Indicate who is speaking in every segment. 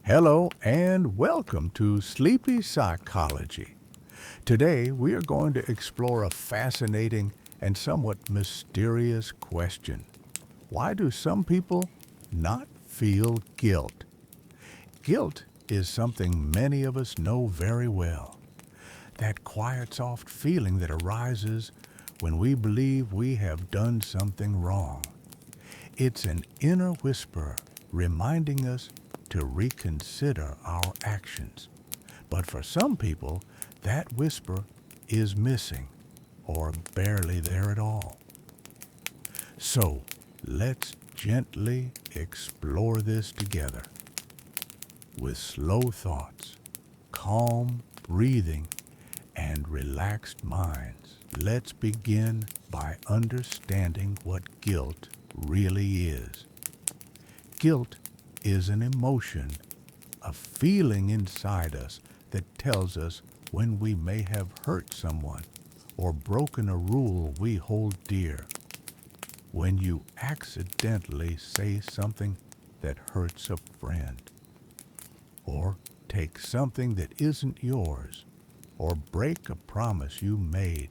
Speaker 1: Hello and welcome to Sleepy Psychology. Today we are going to explore a fascinating and somewhat mysterious question. Why do some people not feel guilt? Guilt is something many of us know very well. That quiet, soft feeling that arises when we believe we have done something wrong. It's an inner whisper reminding us to reconsider our actions. But for some people, that whisper is missing or barely there at all. So let's gently explore this together. With slow thoughts, calm breathing, and relaxed minds, let's begin by understanding what guilt really is. Guilt is an emotion, a feeling inside us that tells us when we may have hurt someone or broken a rule we hold dear. When you accidentally say something that hurts a friend, or take something that isn't yours, or break a promise you made,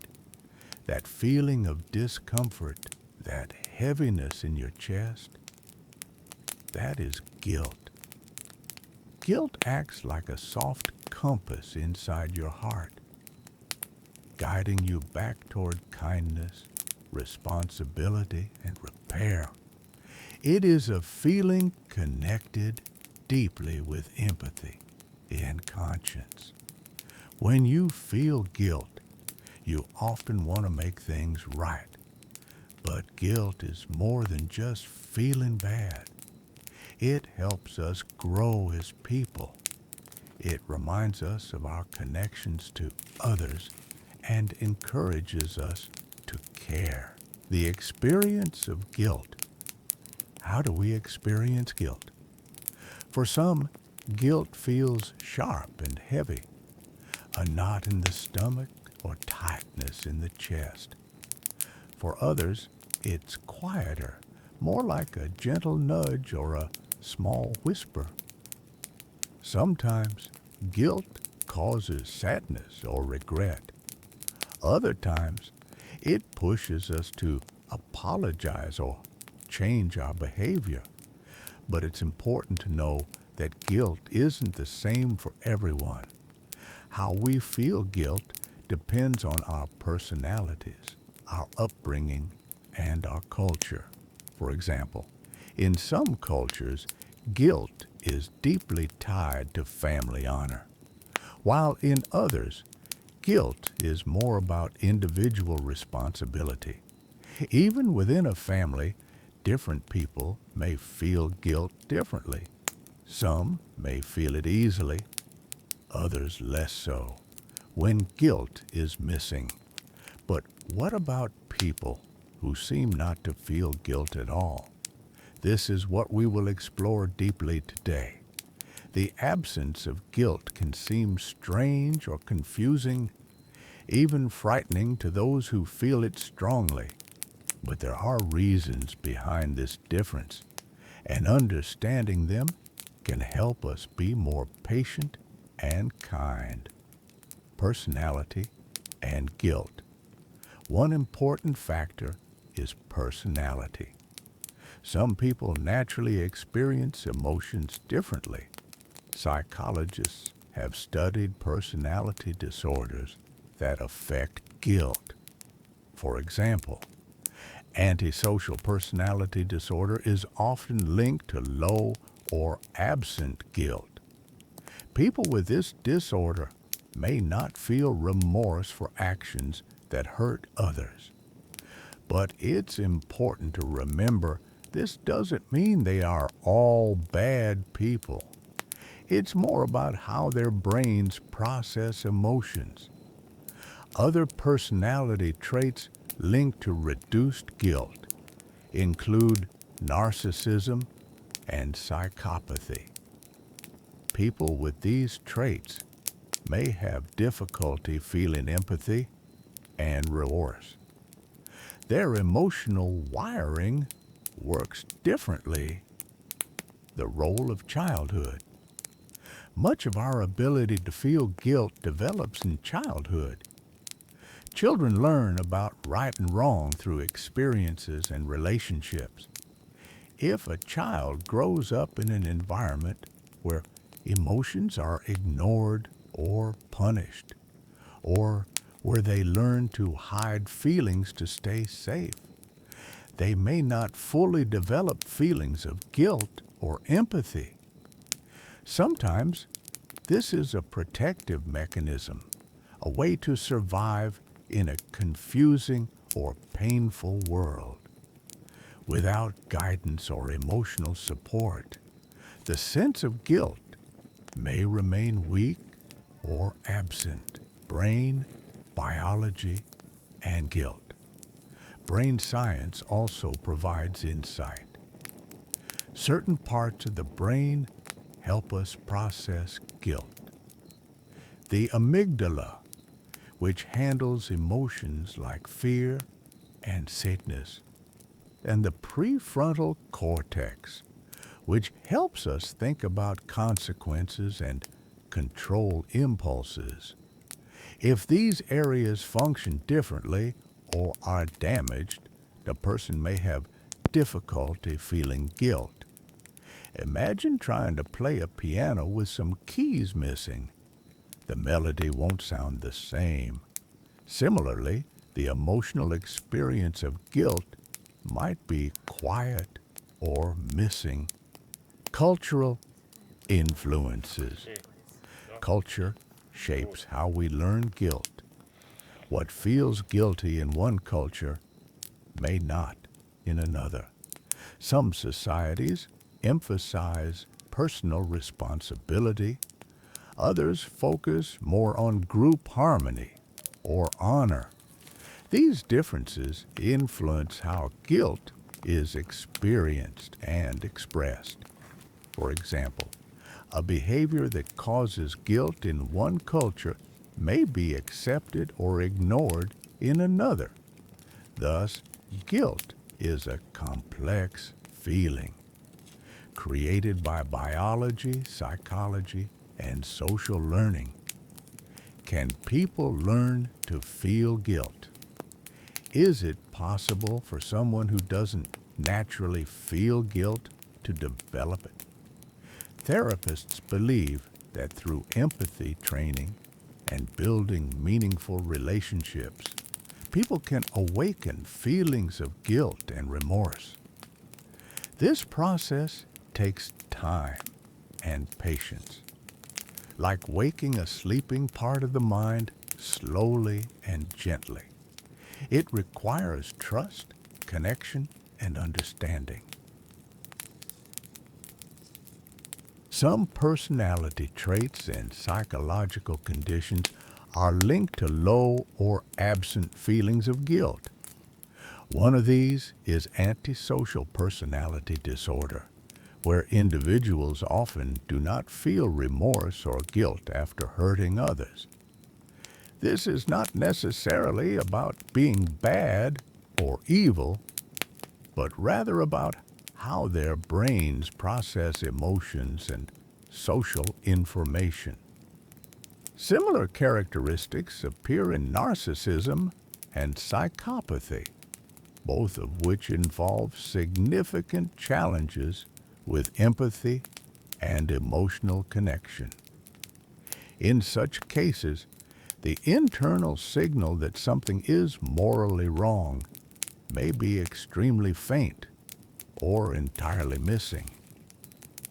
Speaker 1: that feeling of discomfort, that heaviness in your chest, that is guilt. Guilt acts like a soft compass inside your heart, guiding you back toward kindness, responsibility, and repair. It is a feeling connected deeply with empathy and conscience. When you feel guilt, you often want to make things right. But guilt is more than just feeling bad. It helps us grow as people. It reminds us of our connections to others and encourages us to care. The experience of guilt. How do we experience guilt? For some, guilt feels sharp and heavy, a knot in the stomach or tightness in the chest. For others, it's quieter, more like a gentle nudge or a small whisper. Sometimes guilt causes sadness or regret. Other times it pushes us to apologize or change our behavior. But it's important to know that guilt isn't the same for everyone. How we feel guilt depends on our personalities, our upbringing, and our culture. For example, in some cultures, guilt is deeply tied to family honor, while in others, guilt is more about individual responsibility. Even within a family, different people may feel guilt differently. Some may feel it easily, others less so, when guilt is missing. But what about people who seem not to feel guilt at all? This is what we will explore deeply today. The absence of guilt can seem strange or confusing, even frightening to those who feel it strongly. But there are reasons behind this difference, and understanding them can help us be more patient and kind. Personality and guilt. One important factor is personality. Some people naturally experience emotions differently. Psychologists have studied personality disorders that affect guilt. For example, antisocial personality disorder is often linked to low or absent guilt. People with this disorder may not feel remorse for actions that hurt others. But it's important to remember this doesn't mean they are all bad people. It's more about how their brains process emotions. Other personality traits linked to reduced guilt include narcissism and psychopathy. People with these traits may have difficulty feeling empathy and remorse. Their emotional wiring works differently. The role of childhood. Much of our ability to feel guilt develops in childhood. Children learn about right and wrong through experiences and relationships. If a child grows up in an environment where emotions are ignored or punished, or where they learn to hide feelings to stay safe, they may not fully develop feelings of guilt or empathy. Sometimes this is a protective mechanism, a way to survive in a confusing or painful world. Without guidance or emotional support, the sense of guilt may remain weak or absent. Brain, biology, and guilt. Brain science also provides insight. Certain parts of the brain help us process guilt. The amygdala, which handles emotions like fear and sadness, and the prefrontal cortex, which helps us think about consequences and control impulses. If these areas function differently or are damaged, the person may have difficulty feeling guilt. Imagine trying to play a piano with some keys missing. The melody won't sound the same. Similarly, the emotional experience of guilt might be quiet or missing. Cultural influences. Culture shapes how we learn guilt. What feels guilty in one culture may not in another. Some societies emphasize personal responsibility. Others focus more on group harmony or honor. These differences influence how guilt is experienced and expressed. For example, a behavior that causes guilt in one culture may be accepted or ignored in another. Thus, guilt is a complex feeling created by biology, psychology, and social learning. Can people learn to feel guilt? Is it possible for someone who doesn't naturally feel guilt to develop it? Therapists believe that through empathy training and building meaningful relationships, people can awaken feelings of guilt and remorse. This process takes time and patience. Like waking a sleeping part of the mind slowly and gently. It requires trust, connection, and understanding. Some personality traits and psychological conditions are linked to low or absent feelings of guilt. One of these is antisocial personality disorder, where individuals often do not feel remorse or guilt after hurting others. This is not necessarily about being bad or evil, but rather about how their brains process emotions and social information. Similar characteristics appear in narcissism and psychopathy, both of which involve significant challenges with empathy and emotional connection. In such cases, the internal signal that something is morally wrong may be extremely faint or entirely missing.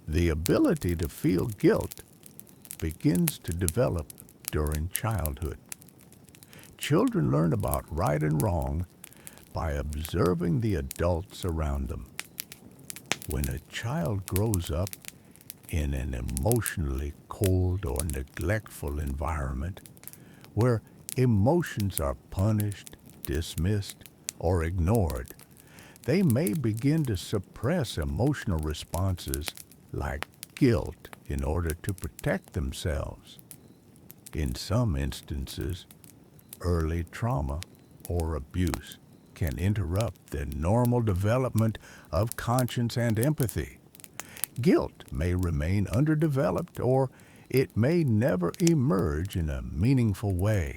Speaker 1: The ability to feel guilt begins to develop during childhood. Children learn about right and wrong by observing the adults around them. When a child grows up in an emotionally cold or neglectful environment where emotions are punished, dismissed, or ignored, they may begin to suppress emotional responses like guilt in order to protect themselves. In some instances, early trauma or abuse can interrupt the normal development of conscience and empathy. Guilt may remain underdeveloped or it may never emerge in a meaningful way.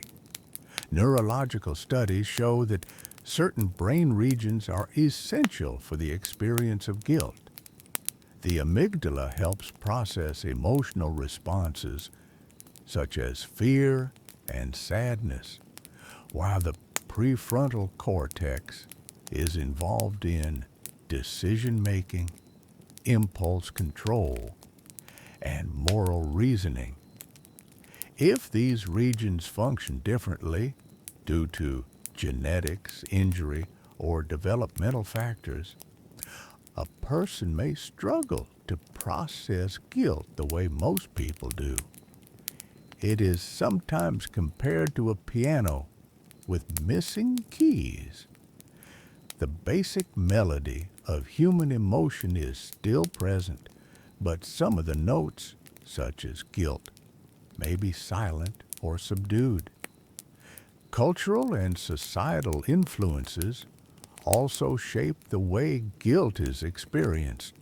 Speaker 1: Neurological studies show that certain brain regions are essential for the experience of guilt. The amygdala helps process emotional responses such as fear and sadness, while the prefrontal cortex is involved in decision-making, impulse control, and moral reasoning. If these regions function differently due to genetics, injury, or developmental factors, a person may struggle to process guilt the way most people do. It is sometimes compared to a piano with missing keys. The basic melody of human emotion is still present, but some of the notes, such as guilt, may be silent or subdued. Cultural and societal influences also shape the way guilt is experienced.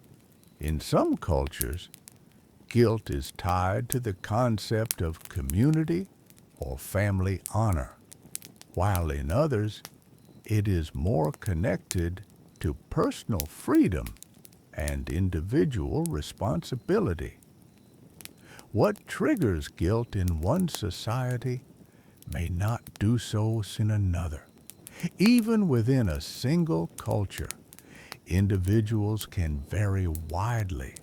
Speaker 1: In some cultures, guilt is tied to the concept of community or family honor, while in others, it is more connected to personal freedom and individual responsibility. What triggers guilt in one society may not do so in another. Even within a single culture, individuals can vary widely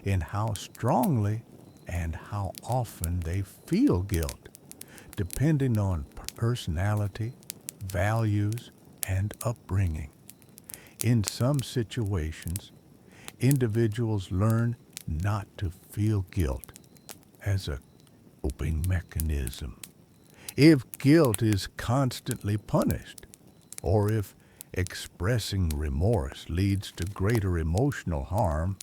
Speaker 1: in how strongly and how often they feel guilt, depending on personality, values, and upbringing. In some situations, individuals learn not to feel guilt as a coping mechanism. If guilt is constantly punished, or if expressing remorse leads to greater emotional harm,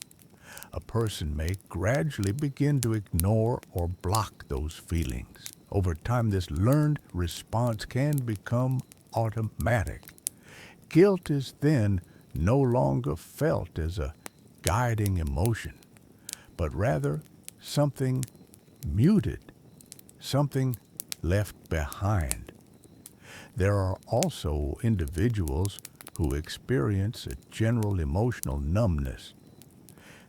Speaker 1: a person may gradually begin to ignore or block those feelings. Over time, this learned response can become automatic. Guilt is then no longer felt as a guiding emotion, but rather something muted, something left behind. There are also individuals who experience a general emotional numbness.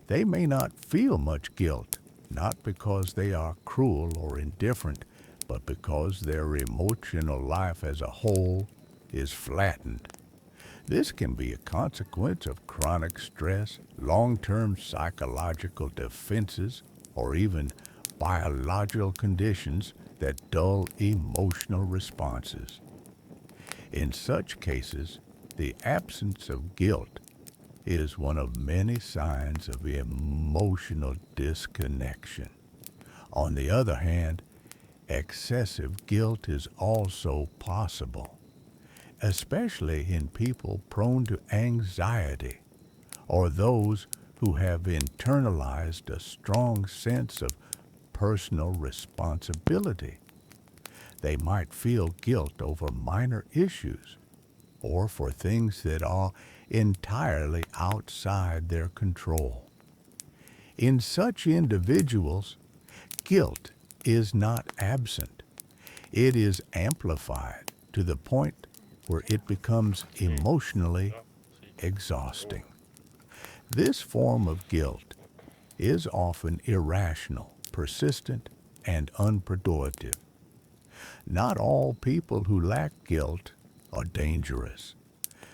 Speaker 1: They may not feel much guilt, not because they are cruel or indifferent, but because their emotional life as a whole is flattened. This can be a consequence of chronic stress, long-term psychological defenses, or even biological conditions that dull emotional responses. In such cases, the absence of guilt is one of many signs of emotional disconnection. On the other hand, excessive guilt is also possible, especially in people prone to anxiety or those who have internalized a strong sense of personal responsibility. They might feel guilt over minor issues or for things that are entirely outside their control. In such individuals, guilt is not absent. It is amplified to the point where it becomes emotionally exhausting. This form of guilt is often irrational, persistent, and unproductive. Not all people who lack guilt are dangerous.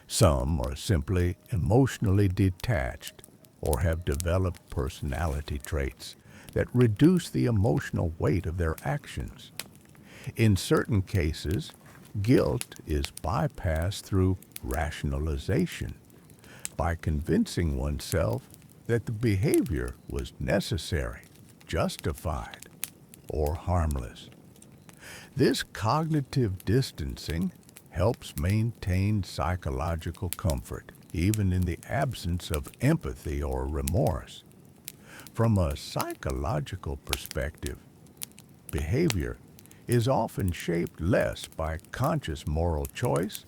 Speaker 1: Some are simply emotionally detached or have developed personality traits that reduce the emotional weight of their actions. In certain cases, guilt is bypassed through rationalization, by convincing oneself that the behavior was necessary, justified, or harmless. This cognitive distancing helps maintain psychological comfort, even in the absence of empathy or remorse. From a psychological perspective, behavior is often shaped less by conscious moral choice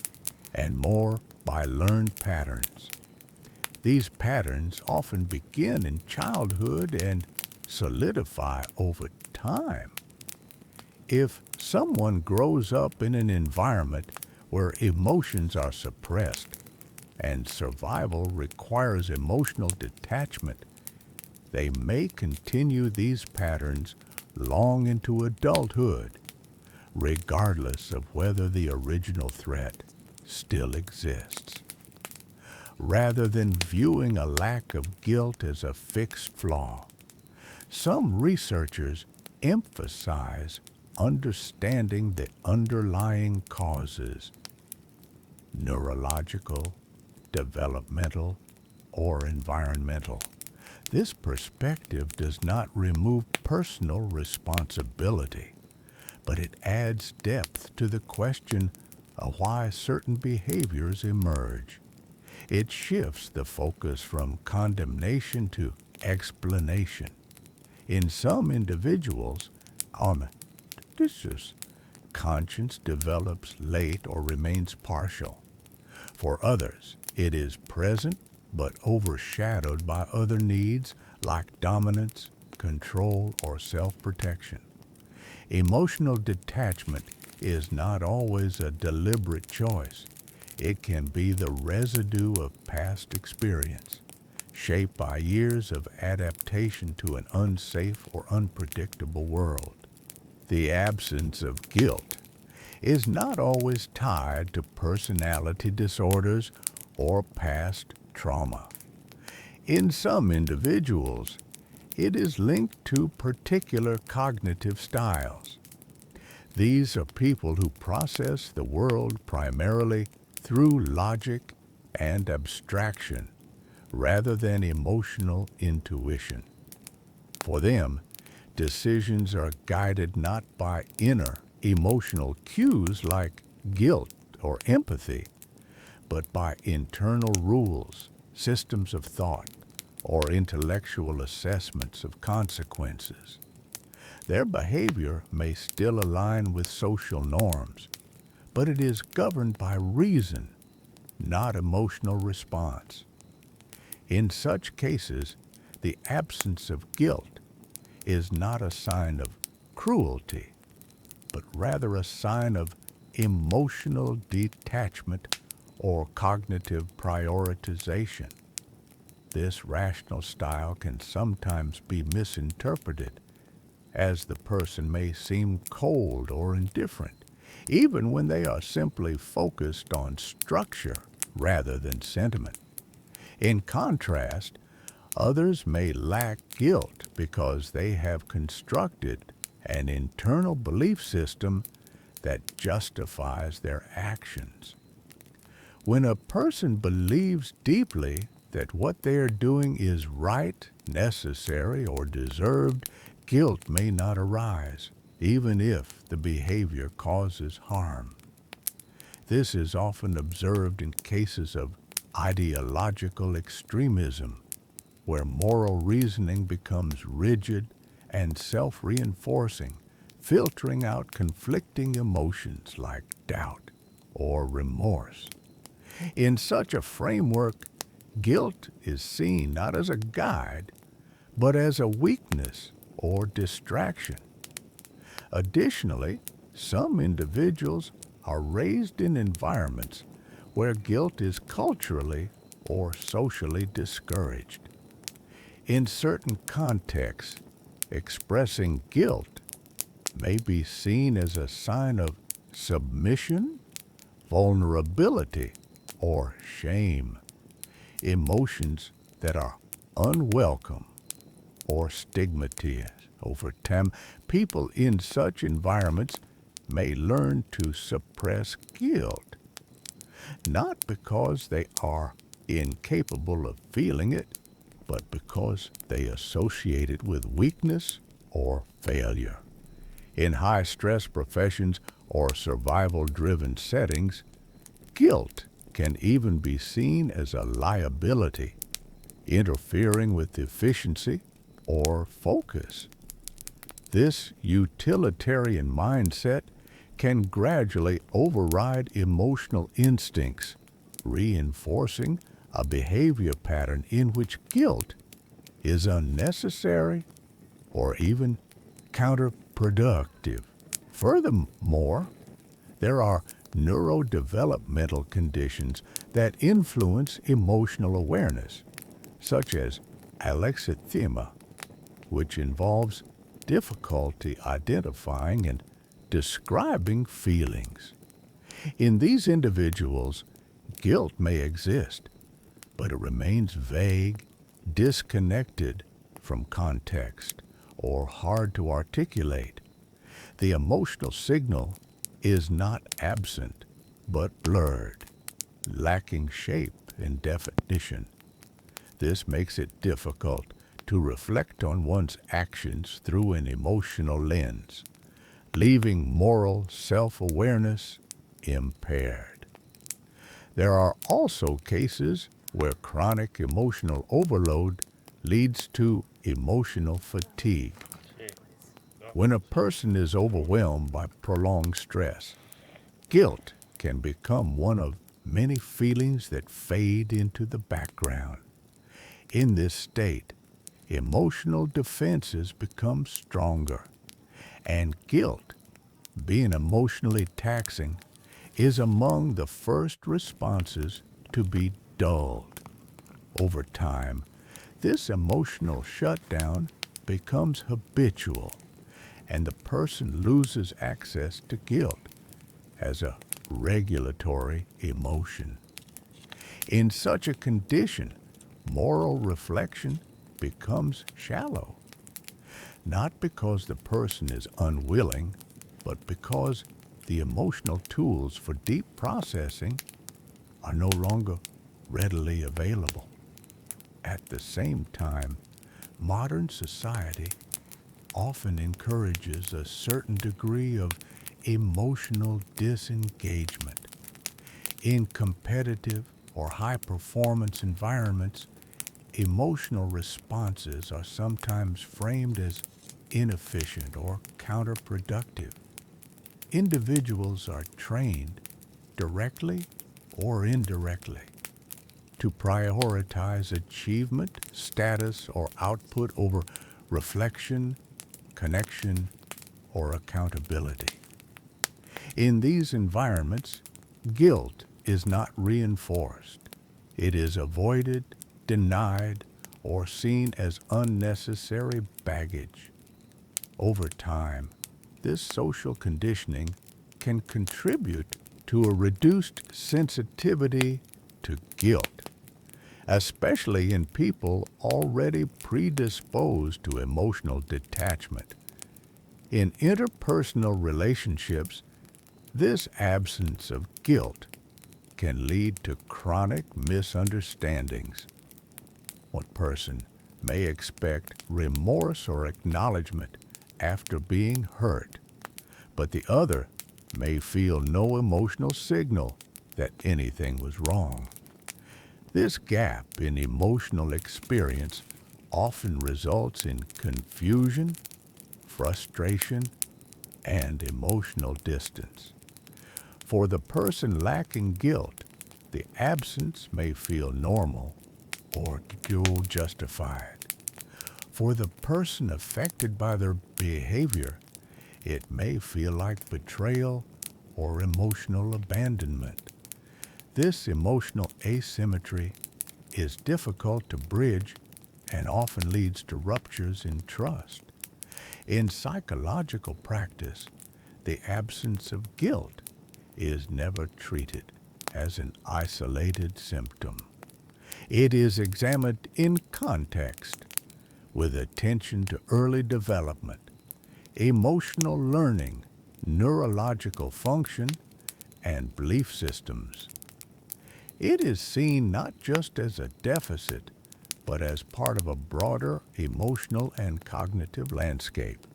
Speaker 1: and more by learned patterns. These patterns often begin in childhood and solidify over time. If someone grows up in an environment where emotions are suppressed and survival requires emotional detachment, they may continue these patterns long into adulthood, regardless of whether the original threat still exists. Rather than viewing a lack of guilt as a fixed flaw, some researchers emphasize understanding the underlying causes, neurological, developmental, or environmental. This perspective does not remove personal responsibility, but it adds depth to the question of why certain behaviors emerge. It shifts the focus from condemnation to explanation. In some individuals, conscience develops late or remains partial. For others, it is present but overshadowed by other needs like dominance, control, or self-protection. Emotional detachment is not always a deliberate choice. It can be the residue of past experience, shaped by years of adaptation to an unsafe or unpredictable world. The absence of guilt is not always tied to personality disorders or past trauma. In some individuals, it is linked to particular cognitive styles. These are people who process the world primarily through logic and abstraction rather than emotional intuition. For them, decisions are guided not by inner emotional cues like guilt or empathy, but by internal rules, systems of thought, or intellectual assessments of consequences. Their behavior may still align with social norms, but it is governed by reason, not emotional response. In such cases, the absence of guilt is not a sign of cruelty, but rather a sign of emotional detachment or cognitive prioritization. This rational style can sometimes be misinterpreted, as the person may seem cold or indifferent, even when they are simply focused on structure rather than sentiment. In contrast, others may lack guilt because they have constructed an internal belief system that justifies their actions. When a person believes deeply that what they are doing is right, necessary, or deserved, guilt may not arise, even if the behavior causes harm. This is often observed in cases of ideological extremism, where moral reasoning becomes rigid and self-reinforcing, filtering out conflicting emotions like doubt or remorse. In such a framework, guilt is seen not as a guide, but as a weakness or distraction. Additionally, some individuals are raised in environments where guilt is culturally or socially discouraged. In certain contexts, expressing guilt may be seen as a sign of submission, vulnerability, or shame, emotions that are unwelcome or stigmatized. Over time, people in such environments may learn to suppress guilt, not because they are incapable of feeling it, but because they associate it with weakness or failure. In high-stress professions or survival-driven settings, guilt can even be seen as a liability, interfering with efficiency or focus. This utilitarian mindset can gradually override emotional instincts, reinforcing a behavior pattern in which guilt is unnecessary or even counterproductive. Furthermore, there are neurodevelopmental conditions that influence emotional awareness, such as alexithymia, which involves difficulty identifying and describing feelings. In these individuals, guilt may exist, but it remains vague, disconnected from context, or hard to articulate. The emotional signal is not absent, but blurred, lacking shape and definition. This makes it difficult to reflect on one's actions through an emotional lens, leaving moral self-awareness impaired. There are also cases where chronic emotional overload leads to emotional fatigue. When a person is overwhelmed by prolonged stress, guilt can become one of many feelings that fade into the background. In this state, emotional defenses become stronger, and guilt, being emotionally taxing, is among the first responses to be dulled. Over time, this emotional shutdown becomes habitual, and the person loses access to guilt as a regulatory emotion. In such a condition, moral reflection becomes shallow, not because the person is unwilling, but because the emotional tools for deep processing are no longer readily available. At the same time, modern society often encourages a certain degree of emotional disengagement. In competitive or high-performance environments, emotional responses are sometimes framed as inefficient or counterproductive. Individuals are trained, directly or indirectly, to prioritize achievement, status, or output over reflection, connection, or accountability. In these environments, guilt is not reinforced. It is avoided, denied, or seen as unnecessary baggage. Over time, this social conditioning can contribute to a reduced sensitivity to guilt, especially in people already predisposed to emotional detachment. In interpersonal relationships, this absence of guilt can lead to chronic misunderstandings. One person may expect remorse or acknowledgement after being hurt, but the other may feel no emotional signal that anything was wrong. This gap in emotional experience often results in confusion, frustration, and emotional distance. For the person lacking guilt, the absence may feel normal or justified. For the person affected by their behavior, it may feel like betrayal or emotional abandonment. This emotional asymmetry is difficult to bridge and often leads to ruptures in trust. In psychological practice, the absence of guilt is never treated as an isolated symptom. It is examined in context with attention to early development, emotional learning, neurological function, and belief systems. It is seen not just as a deficit, but as part of a broader emotional and cognitive landscape.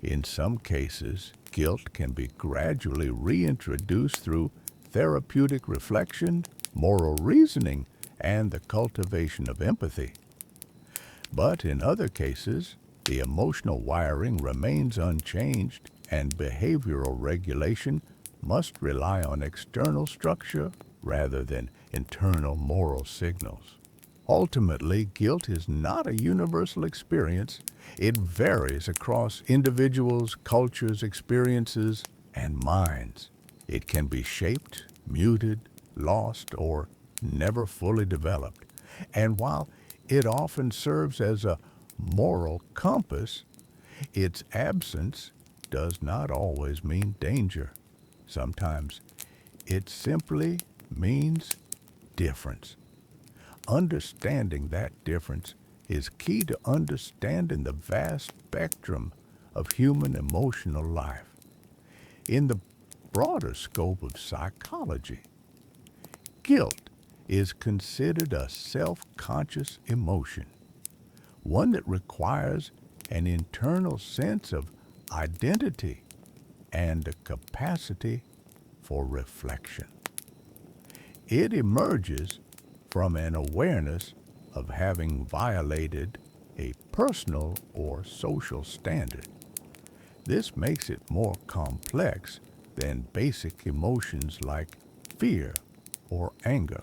Speaker 1: In some cases, guilt can be gradually reintroduced through therapeutic reflection, moral reasoning, and the cultivation of empathy. But in other cases, the emotional wiring remains unchanged, and behavioral regulation must rely on external structure rather than internal moral signals. Ultimately, guilt is not a universal experience, It varies across individuals, cultures, experiences, and minds. It can be shaped, muted, lost, or never fully developed. And while it often serves as a moral compass, its absence does not always mean danger. Sometimes it simply means difference. Understanding that difference is key to understanding the vast spectrum of human emotional life. In the broader scope of psychology, guilt is considered a self-conscious emotion, one that requires an internal sense of identity and a capacity for reflection. It emerges from an awareness of having violated a personal or social standard. This makes it more complex than basic emotions like fear or anger.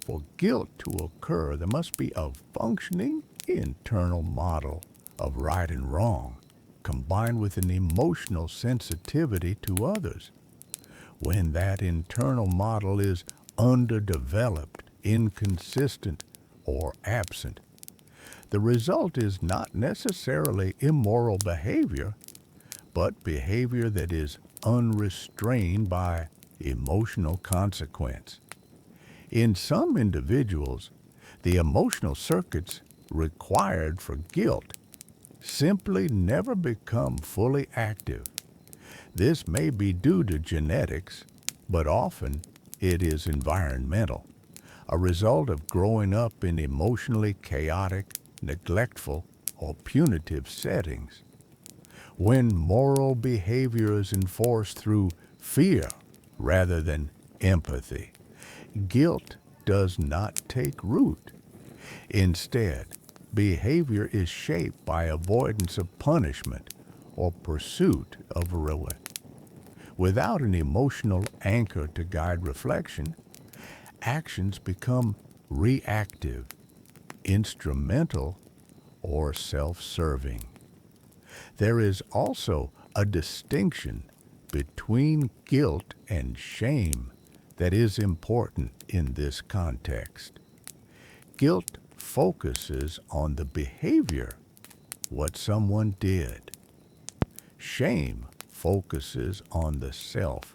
Speaker 1: For guilt to occur, there must be a functioning internal model of right and wrong, combined with an emotional sensitivity to others. When that internal model is underdeveloped, inconsistent, or absent, the result is not necessarily immoral behavior, but behavior that is unrestrained by emotional consequence. In some individuals, the emotional circuits required for guilt simply never become fully active. This may be due to genetics, but often it is environmental, a result of growing up in emotionally chaotic, neglectful, or punitive settings. When moral behavior is enforced through fear rather than empathy, guilt does not take root. Instead, behavior is shaped by avoidance of punishment or pursuit of reward. Without an emotional anchor to guide reflection, actions become reactive, instrumental, or self-serving. There is also a distinction between guilt and shame that is important in this context. Guilt focuses on the behavior, what someone did. Shame focuses on the self.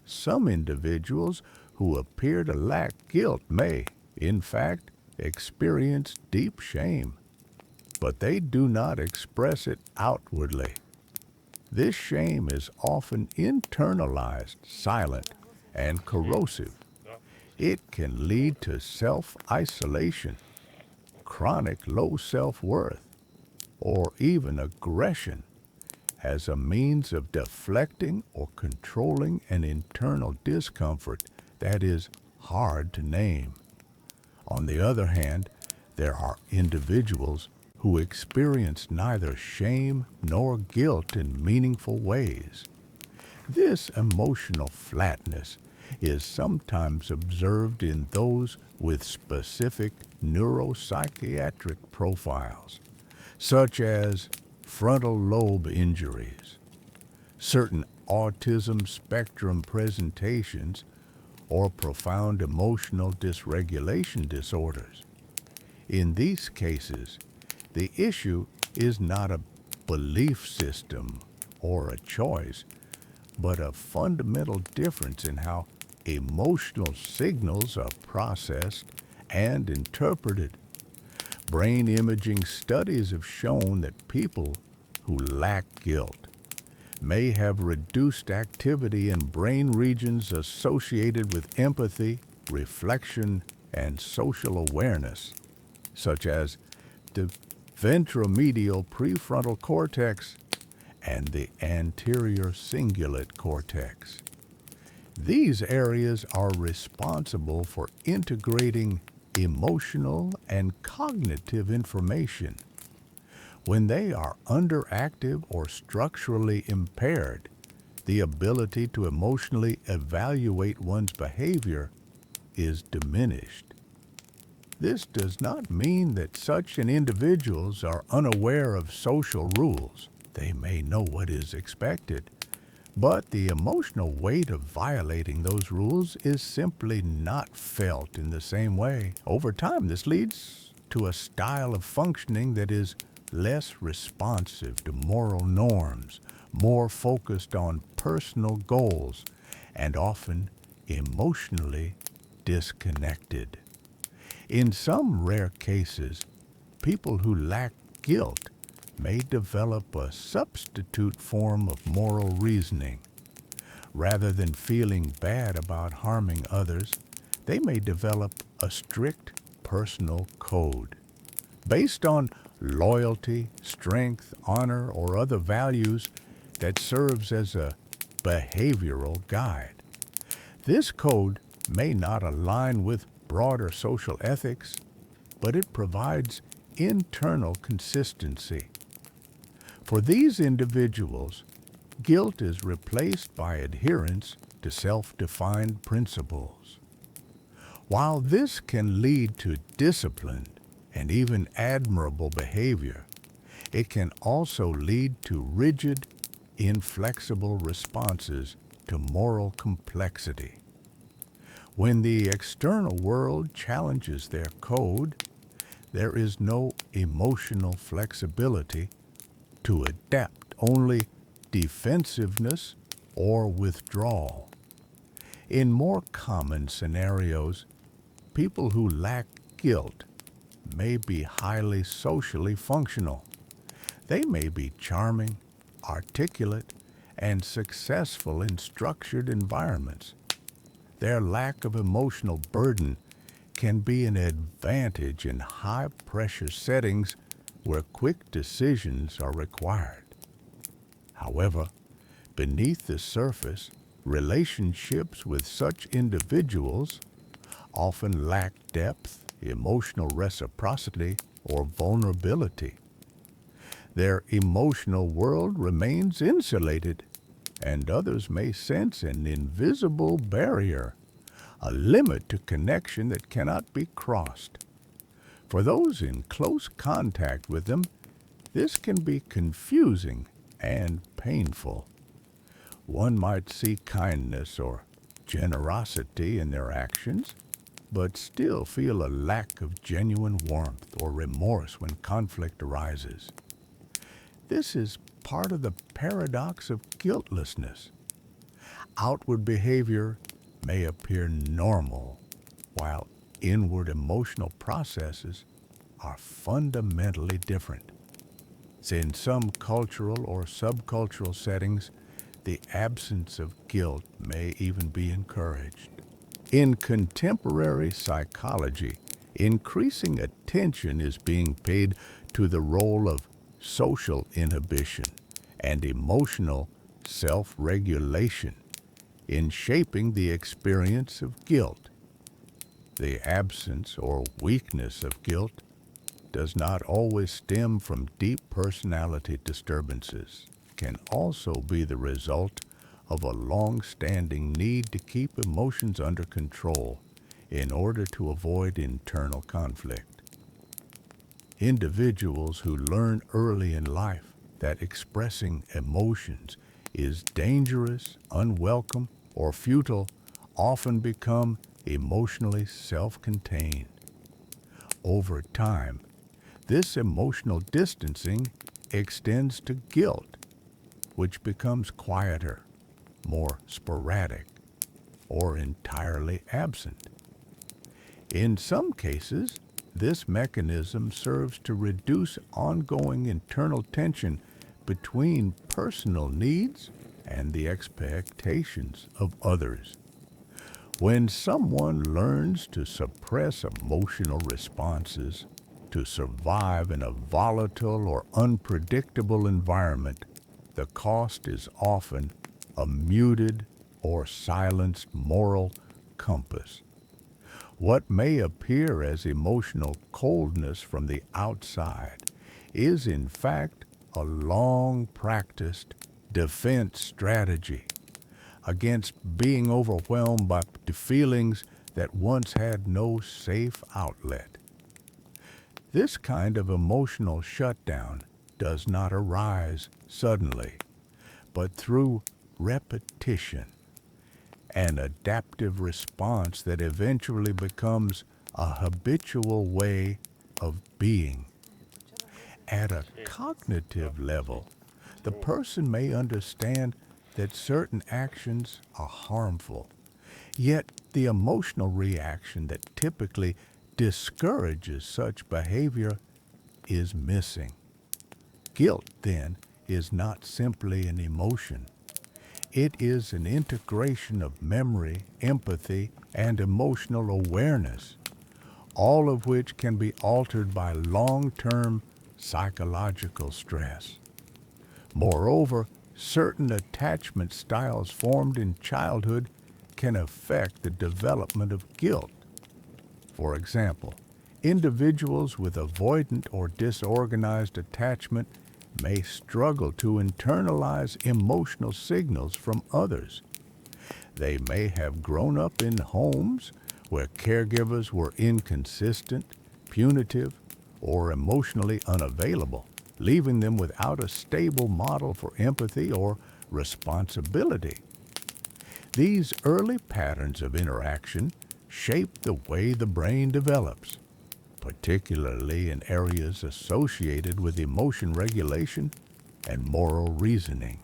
Speaker 1: Some individuals who appear to lack guilt may, in fact, experience deep shame, but they do not express it outwardly. This shame is often internalized, silent, and corrosive. It can lead to self-isolation, chronic low self-worth, or even aggression as a means of deflecting or controlling an internal discomfort that is hard to name. On the other hand, there are individuals who experience neither shame nor guilt in meaningful ways. This emotional flatness is sometimes observed in those with specific neuropsychiatric profiles, such as frontal lobe injuries, certain autism spectrum presentations, or profound emotional dysregulation disorders. In these cases, the issue is not a belief system or a choice, but a fundamental difference in how emotional signals are processed and interpreted. Brain imaging studies have shown that people who lack guilt may have reduced activity in brain regions associated with empathy, reflection, and social awareness, such as the ventromedial prefrontal cortex and the anterior cingulate cortex. These areas are responsible for integrating emotional and cognitive information. When they are underactive or structurally impaired, the ability to emotionally evaluate one's behavior is diminished. This does not mean that such individuals are unaware of social rules. They may know what is expected, but the emotional weight of violating those rules is simply not felt in the same way. Over time, this leads to a style of functioning that is less responsive to moral norms, more focused on personal goals, and often emotionally disconnected. In some rare cases, people who lack guilt may develop a substitute form of moral reasoning. Rather than feeling bad about harming others, they may develop a strict personal code based on loyalty, strength, honor, or other values that serves as a behavioral guide. This code may not align with broader social ethics, but it provides internal consistency. For these individuals, guilt is replaced by adherence to self-defined principles. While this can lead to disciplined and even admirable behavior, it can also lead to rigid, inflexible responses to moral complexity. When the external world challenges their code, there is no emotional flexibility to adapt, only defensiveness or withdrawal. In more common scenarios, people who lack guilt may be highly socially functional. They may be charming, articulate, and successful in structured environments. Their lack of emotional burden can be an advantage in high-pressure settings where quick decisions are required. However, beneath the surface, relationships with such individuals often lack depth, emotional reciprocity, or vulnerability. Their emotional world remains insulated, and others may sense an invisible barrier, a limit to connection that cannot be crossed. For those in close contact with them, this can be confusing and painful. One might see kindness or generosity in their actions, but still feel a lack of genuine warmth or remorse when conflict arises. This is part of the paradox of guiltlessness. Outward behavior may appear normal, while inward emotional processes are fundamentally different. In some cultural or subcultural settings, the absence of guilt may even be encouraged. In contemporary psychology, increasing attention is being paid to the role of social inhibition and emotional self-regulation in shaping the experience of guilt. The absence or weakness of guilt does not always stem from deep personality disturbances. It can also be the result of a long-standing need to keep emotions under control in order to avoid internal conflict. Individuals who learn early in life that expressing emotions is dangerous, unwelcome, or futile often become emotionally self-contained. Over time, this emotional distancing extends to guilt, which becomes quieter, more sporadic, or entirely absent. In some cases, this mechanism serves to reduce ongoing internal tension between personal needs and the expectations of others. When someone learns to suppress emotional responses to survive in a volatile or unpredictable environment, the cost is often a muted or silenced moral compass. What may appear as emotional coldness from the outside is in fact a long-practiced defense strategy against being overwhelmed by feelings that once had no safe outlet. This kind of emotional shutdown does not arise suddenly, but through repetition, an adaptive response that eventually becomes a habitual way of being. At a cognitive level, the person may understand that certain actions are harmful, yet the emotional reaction that typically discourages such behavior is missing. Guilt, then, is not simply an emotion. It is an integration of memory, empathy, and emotional awareness, all of which can be altered by long-term psychological stress. Moreover, certain attachment styles formed in childhood can affect the development of guilt. For example, individuals with avoidant or disorganized attachment may struggle to internalize emotional signals from others. They may have grown up in homes where caregivers were inconsistent, punitive, or emotionally unavailable, leaving them without a stable model for empathy or responsibility. These early patterns of interaction shape the way the brain develops, particularly in areas associated with emotion regulation and moral reasoning.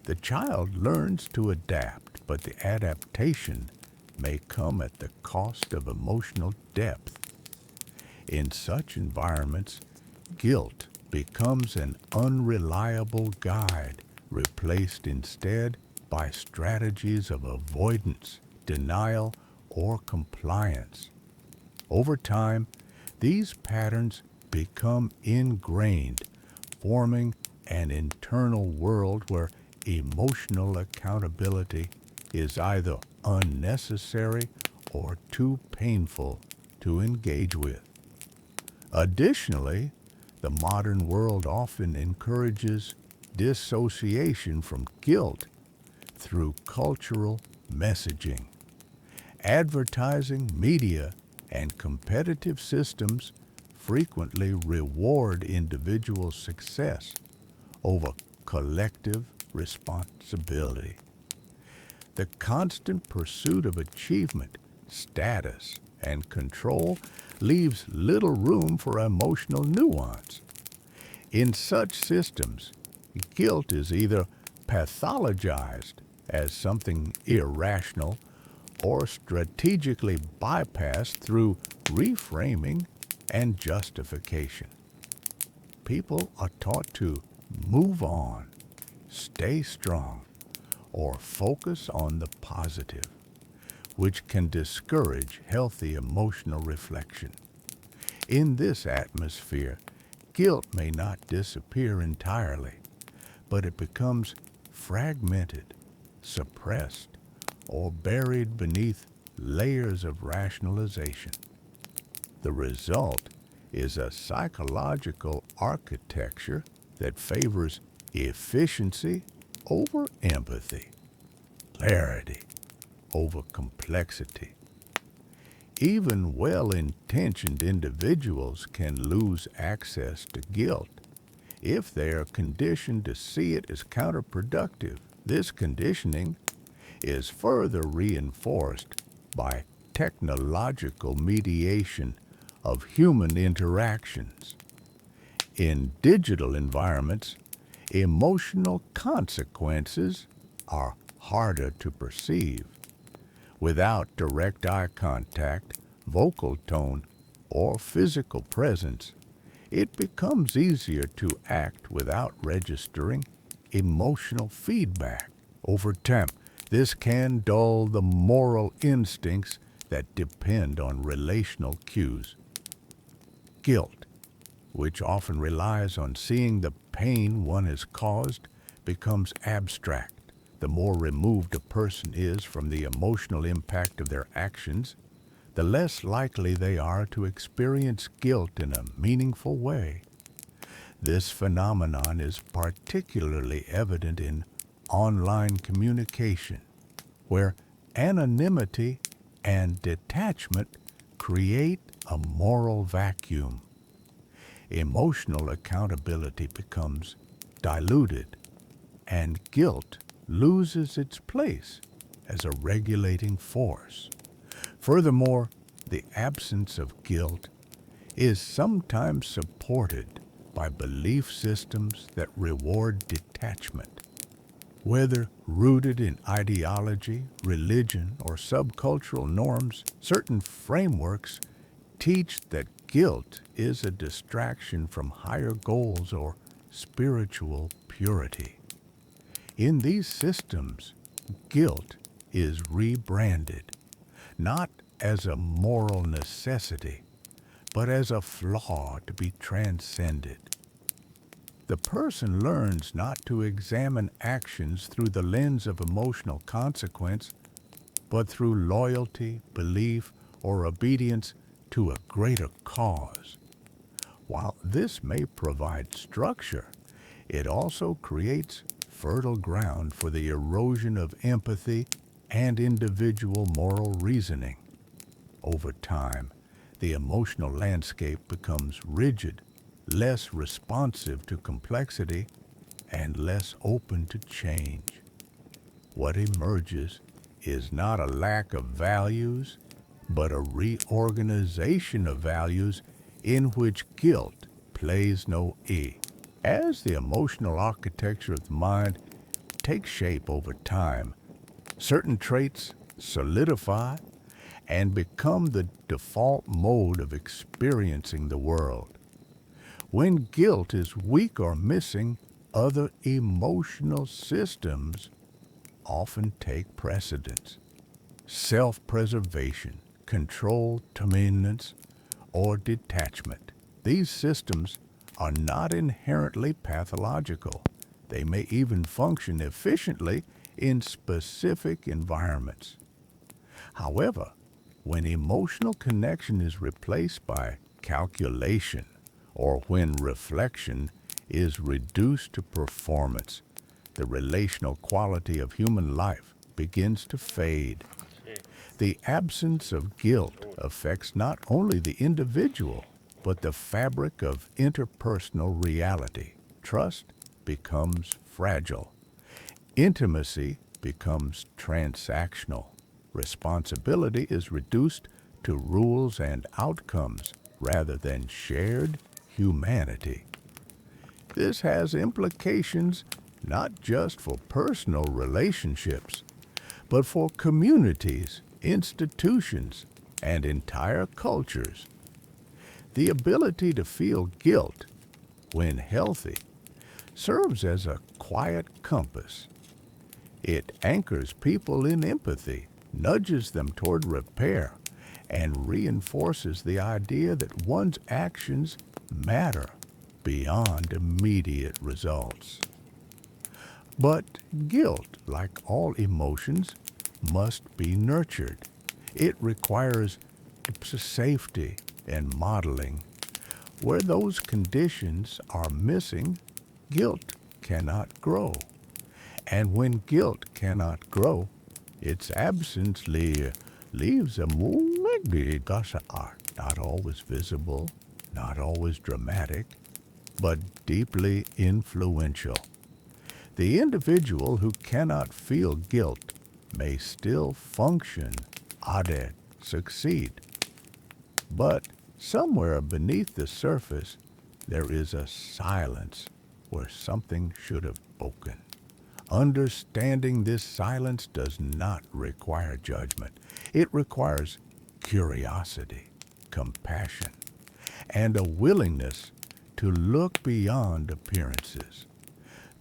Speaker 1: The child learns to adapt, but the adaptation may come at the cost of emotional depth. In such environments, guilt becomes an unreliable guide, replaced instead by strategies of avoidance, denial, or compliance. Over time, these patterns become ingrained, forming an internal world where emotional accountability is either unnecessary or too painful to engage with. Additionally, the modern world often encourages dissociation from guilt through cultural messaging. Advertising, media, and competitive systems frequently reward individual success over collective responsibility. The constant pursuit of achievement, status, and control leaves little room for emotional nuance. In such systems, guilt is either pathologized as something irrational or strategically bypassed through reframing and justification. People are taught to move on, stay strong, or focus on the positive, which can discourage healthy emotional reflection. In this atmosphere, guilt may not disappear entirely, but it becomes fragmented, suppressed, or buried beneath layers of rationalization. The result is a psychological architecture that favors efficiency over empathy, clarity over complexity. Even well-intentioned individuals can lose access to guilt if they are conditioned to see it as counterproductive. This conditioning is further reinforced by technological mediation of human interactions. In digital environments, emotional consequences are harder to perceive. Without direct eye contact, vocal tone, or physical presence, it becomes easier to act without registering emotional feedback. Over time, this can dull the moral instincts that depend on relational cues. Guilt, which often relies on seeing the pain one has caused, becomes abstract. The more removed a person is from the emotional impact of their actions, the less likely they are to experience guilt in a meaningful way. This phenomenon is particularly evident in online communication, where anonymity and detachment create a moral vacuum. emotional accountability becomes diluted, and guilt loses its place as a regulating force. Furthermore, the absence of guilt is sometimes supported by belief systems that reward detachment. Whether rooted in ideology, religion, or subcultural norms, certain frameworks teach that guilt is a distraction from higher goals or spiritual purity. In these systems, guilt is rebranded, not as a moral necessity, but as a flaw to be transcended. The person learns not to examine actions through the lens of emotional consequence, but through loyalty, belief, or obedience to a greater cause. While this may provide structure, it also creates fertile ground for the erosion of empathy and individual moral reasoning. Over time, the emotional landscape becomes rigid, less responsive to complexity, and less open to change. What emerges is not a lack of values, but a reorganization of values in which guilt plays no E. As the emotional architecture of the mind takes shape over time, certain traits solidify and become the default mode of experiencing the world. When guilt is weak or missing, other emotional systems often take precedence. Self-preservation, control, dominance, or detachment. These systems are not inherently pathological. They may even function efficiently in specific environments. However, when emotional connection is replaced by calculation, or when reflection is reduced to performance, the relational quality of human life begins to fade. The absence of guilt affects not only the individual, but the fabric of interpersonal reality. Trust becomes fragile. Intimacy becomes transactional. Responsibility is reduced to rules and outcomes rather than shared humanity. This has implications not just for personal relationships, but for communities, institutions, and entire cultures. The ability to feel guilt, when healthy, serves as a quiet compass. It anchors people in empathy, nudges them toward repair, and reinforces the idea that one's actions matter beyond immediate results. But guilt, like all emotions, must be nurtured. It requires safety and modeling. Where those conditions are missing, guilt cannot grow. And when guilt cannot grow, its absence leaves a not always visible, not always dramatic, but deeply influential. The individual who cannot feel guilt may still function, succeed. But somewhere beneath the surface, there is a silence where something should have spoken. Understanding this silence does not require judgment. It requires curiosity, compassion, and a willingness to look beyond appearances.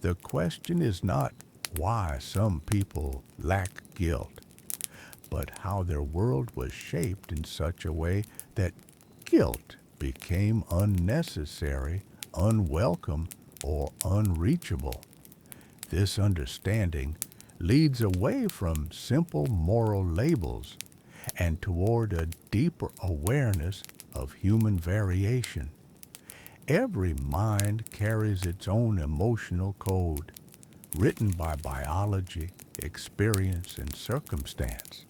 Speaker 1: The question is not why some people lack guilt, but how their world was shaped in such a way that guilt became unnecessary, unwelcome, or unreachable. This understanding leads away from simple moral labels and toward a deeper awareness of human variation. Every mind carries its own emotional code, written by biology, experience, and circumstance.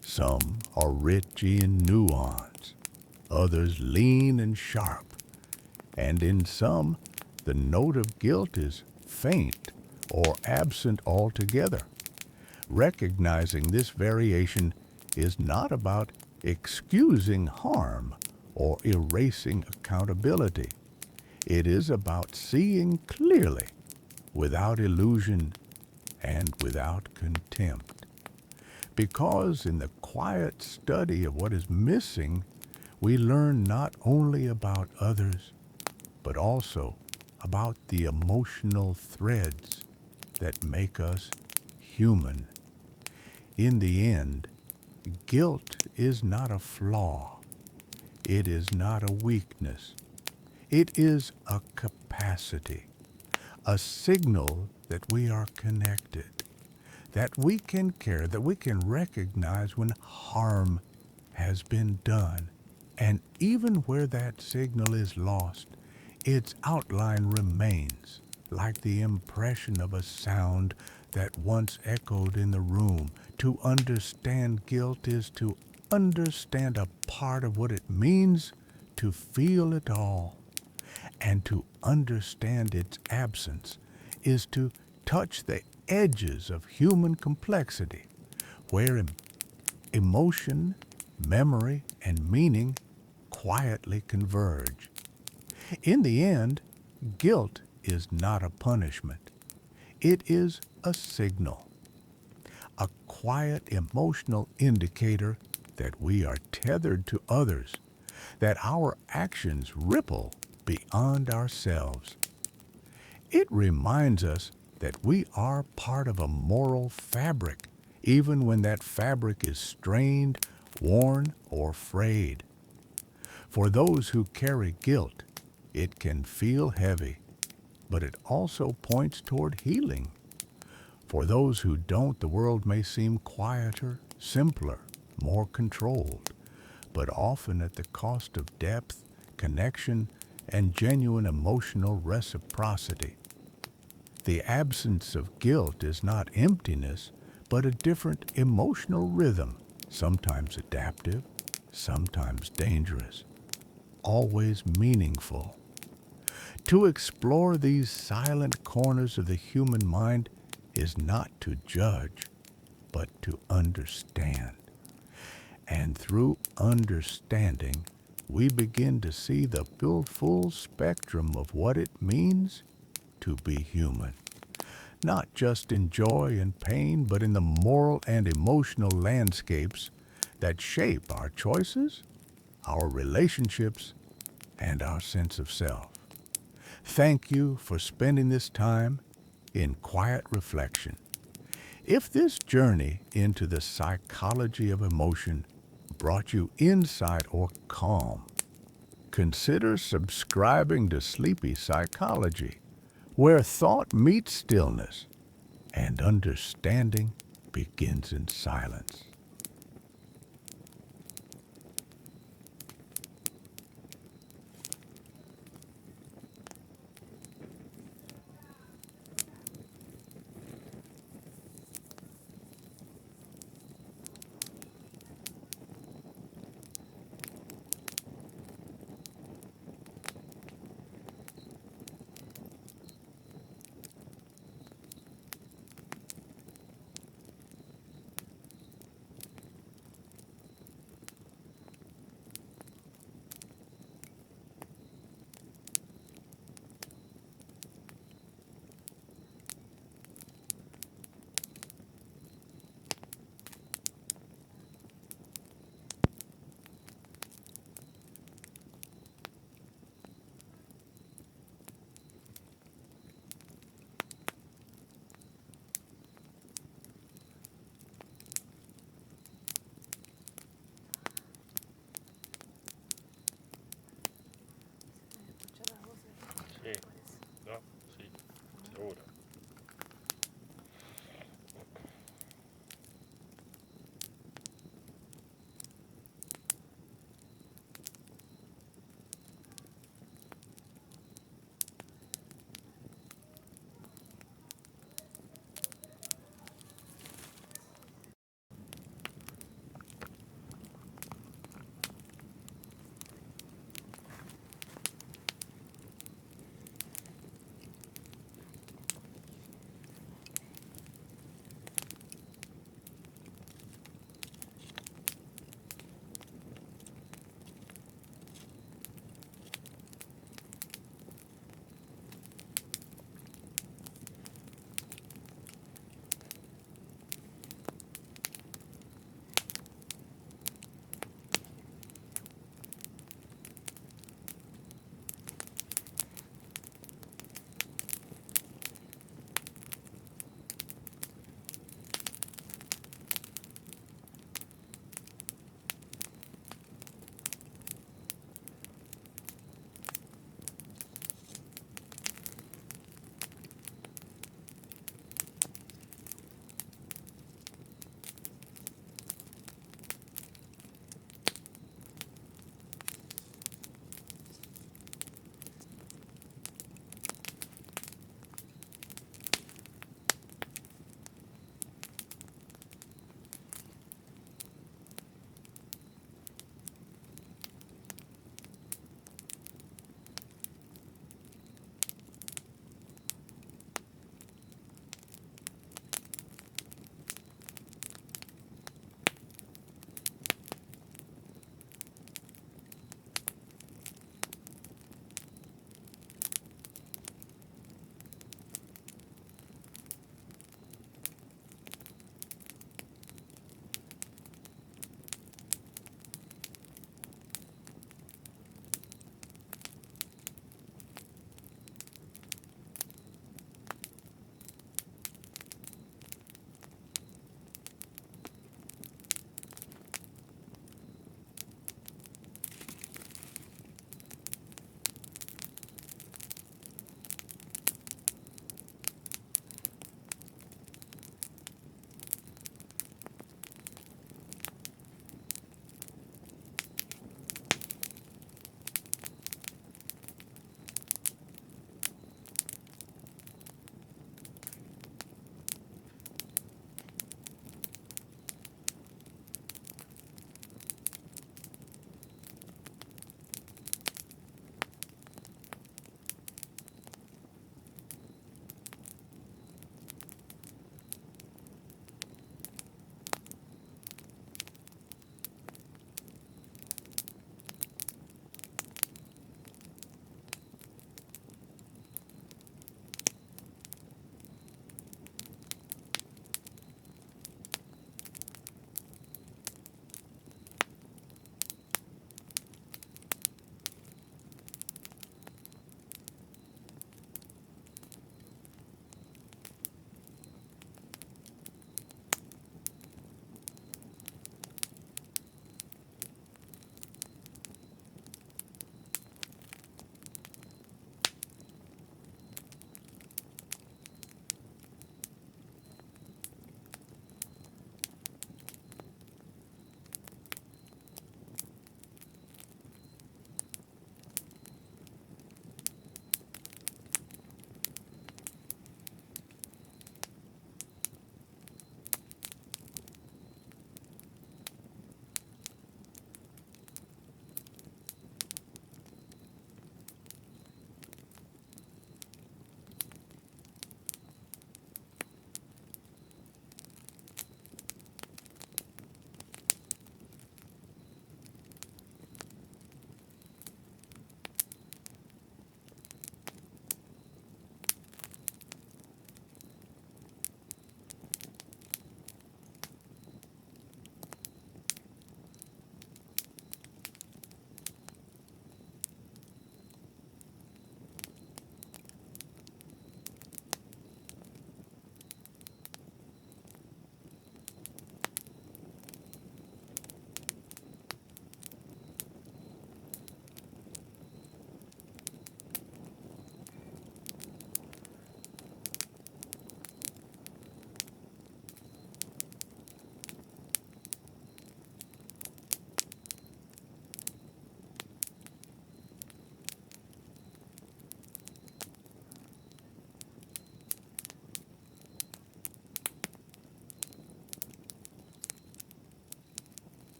Speaker 1: Some are rich in nuance, others lean and sharp, and in some, the note of guilt is faint or absent altogether. Recognizing this variation is not about excusing harm or erasing accountability. It is about seeing clearly, without illusion and without contempt. Because in the quiet study of what is missing, we learn not only about others, but also about the emotional threads that make us human. In the end, guilt is not a flaw. It is not a weakness. It is a capacity, a signal that we are connected, that we can care, that we can recognize when harm has been done. And even where that signal is lost, its outline remains, like the impression of a sound that once echoed in the room. To understand guilt is to understand a part of what it means to feel it all. And to understand its absence is to touch the edges of human complexity, where emotion, memory, and meaning quietly converge. In the end, guilt is not a punishment. It is a signal, a quiet emotional indicator that we are tethered to others, that our actions ripple beyond ourselves. It reminds us that we are part of a moral fabric, even when that fabric is strained, worn, or frayed. For those who carry guilt, it can feel heavy, but it also points toward healing. For those who don't, the world may seem quieter, simpler, more controlled, but often at the cost of depth, connection, and genuine emotional reciprocity. The absence of guilt is not emptiness, but a different emotional rhythm, sometimes adaptive, sometimes dangerous, always meaningful. To explore these silent corners of the human mind is not to judge, but to understand. And through understanding, we begin to see the full spectrum of what it means to be human. Not just in joy and pain, but in the moral and emotional landscapes that shape our choices, our relationships, and our sense of self. Thank you for spending this time in quiet reflection. If this journey into the psychology of emotion brought you insight or calm, consider subscribing to Sleepy Psychology, where thought meets stillness and understanding begins in silence.